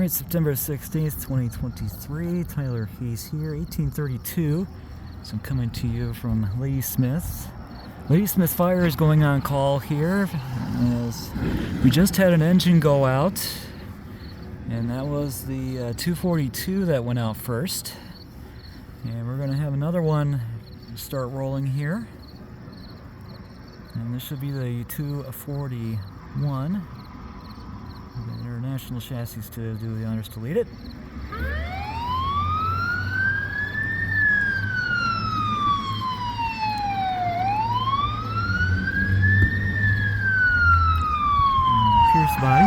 Alright, September 16th, 2023. Tyler Hayes here, 1832. So I'm coming to you from Ladysmith. Ladysmith Fire is going on call here, as we just had an engine go out, and that was the 242 that went out first. And we're going to have another one start rolling here. And this should be the 241. The international chassis to do the honors to lead it. Pierce body.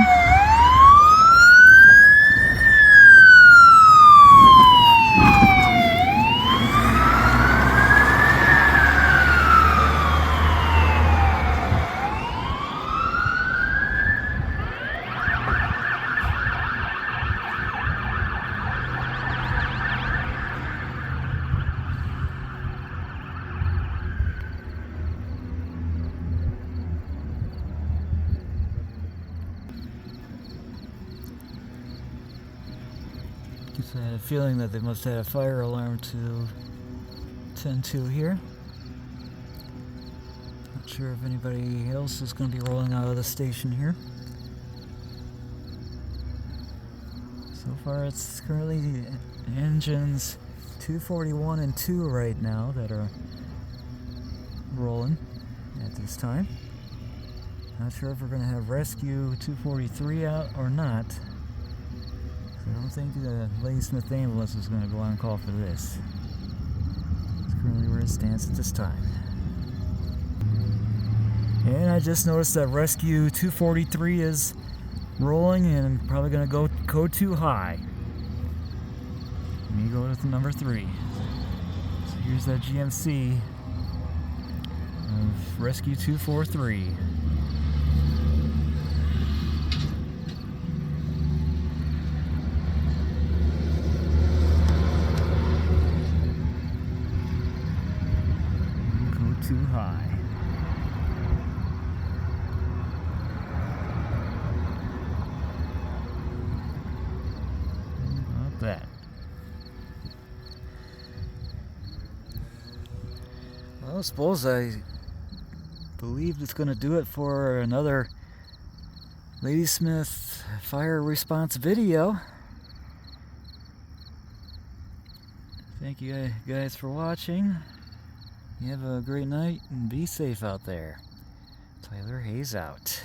I had a feeling that they must have had a fire alarm to tend to here. Not sure if anybody else is going to be rolling out of the station here. So far it's currently engines 241 and 2 right now that are rolling at this time. Not sure if we're going to have rescue 243 out or not. I don't think the Ladysmith ambulance is going to go on call for this. That's currently where it stands at this time. And I just noticed that rescue 243 is rolling and probably going to go code 2 high. Let me go to number 3. So here's that GMC of rescue 243. Too high. Not that. Well, I suppose I believe it's going to do it for another Ladysmith fire response video. Thank you guys for watching. You have a great night and be safe out there. Tyler Hayes out.